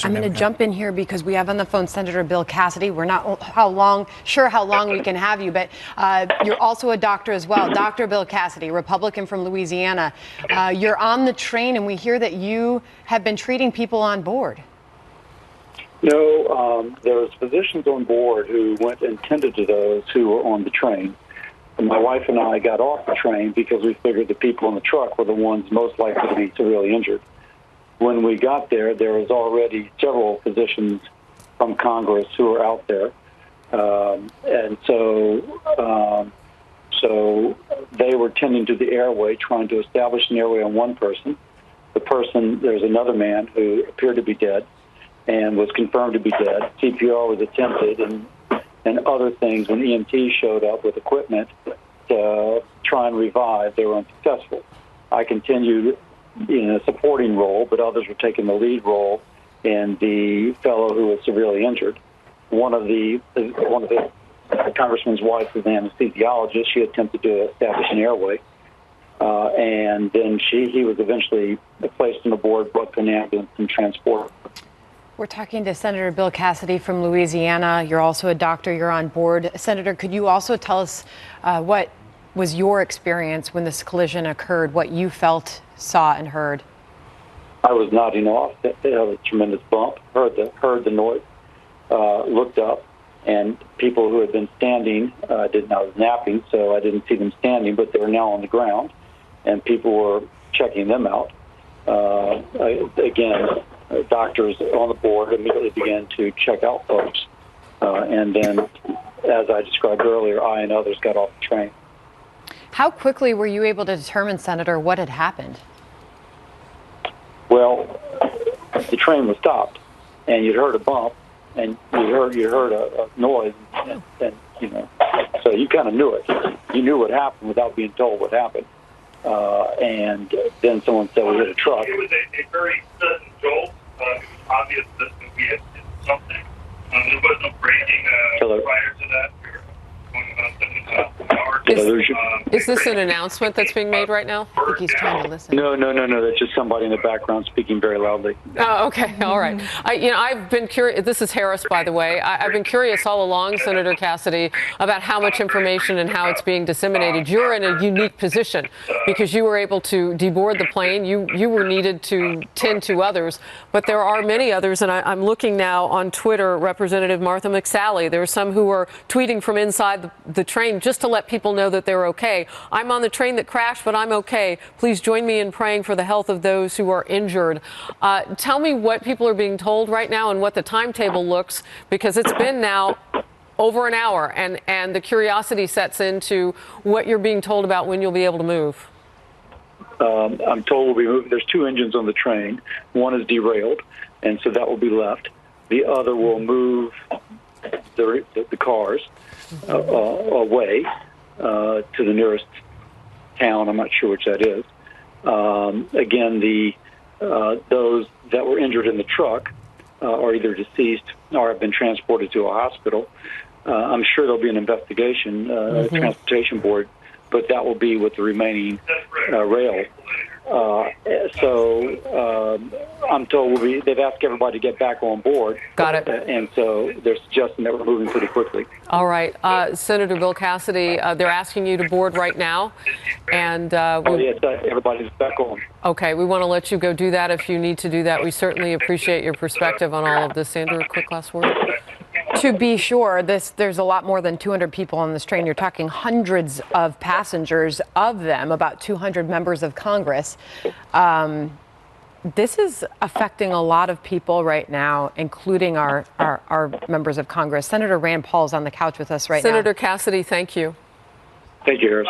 I'm going to jump in here because we have on the phone Senator Bill Cassidy. We're not sure how long we can have you, but you're also a doctor as well. Dr. Bill Cassidy, Republican from Louisiana. You're on the train, and we hear that you have been treating people on board. No, there was physicians on board who went and tended to those who were on the train. And my wife and I got off the train because we figured the people in the truck were the ones most likely to be severely injured. When we got there, there was already several physicians from Congress who were out there. And so they were tending to the airway, trying to establish an airway on one person. There's another man who appeared to be dead and was confirmed to be dead. CPR was attempted and other things. When EMTs showed up with equipment to try and revive, they were unsuccessful. I continued in a supporting role, but others were taking the lead role in the fellow who was severely injured. One of the congressman's wife was an anesthesiologist. She attempted to establish an airway, and then he was eventually placed on a board, brought to an ambulance, and transported. We're talking to Senator Bill Cassidy from Louisiana. You're also a doctor. You're on board. Senator, could you also tell us what was your experience when this collision occurred, what you felt, saw, and heard? I was nodding off. It was a tremendous bump. Heard the noise. Looked up, and people who had been standing I was napping, so I didn't see them standing, but they were now on the ground, and people were checking them out. Doctors on the board immediately began to check out folks, and then, as I described earlier, I and others got off the train. How quickly were you able to determine, Senator, what had happened? Well, the train was stopped, and you'd heard a bump, and you heard a noise, and so you kind of knew it. You knew what happened without being told what happened. And then someone said we hit a truck. It was a very sudden jolt. It was obvious that we had hit something. There was no braking prior to that. We were going about 70 miles an hour. Is this an announcement that's being made right now? I think he's trying to listen. No. That's just somebody in the background speaking very loudly. Oh, okay. All right. I've been curious. This is Harris, by the way. I've been curious all along, Senator Cassidy, about how much information and how it's being disseminated. You're in a unique position because you were able to deboard the plane. You were needed to tend to others, but there are many others. And I'm looking now on Twitter, Representative Martha McSally. There are some who are tweeting from inside the train just to let people know that they're okay. I'm on the train that crashed, but I'm okay. Please join me in praying for the health of those who are injured. Tell me what people are being told right now and what the timetable looks, because it's been now over an hour, and the curiosity sets into what you're being told about when you'll be able to move. I'm told we'll be moving. There's two engines on the train. One is derailed, and so that will be left. The other will move the cars away to the nearest town. I'm not sure which that is. Again, those that were injured in the truck are either deceased or have been transported to a hospital. I'm sure there'll be an investigation, transportation board, but that will be with the remaining rail. I'm told they've asked everybody to get back on board. Got it. And so they're suggesting that we're moving pretty quickly. All right. Senator Bill Cassidy, they're asking you to board right now. And yes, everybody's back on. Okay, we want to let you go do that if you need to do that. We certainly appreciate your perspective on all of this. Andrew, a quick last word. To be sure, there's a lot more than 200 people on this train. You're talking hundreds of passengers, of them about 200 members of Congress. This is affecting a lot of people right now, including our members of Congress. Senator Rand Paul's on the couch with us right now. Senator Cassidy, thank you. Thank you, Harris.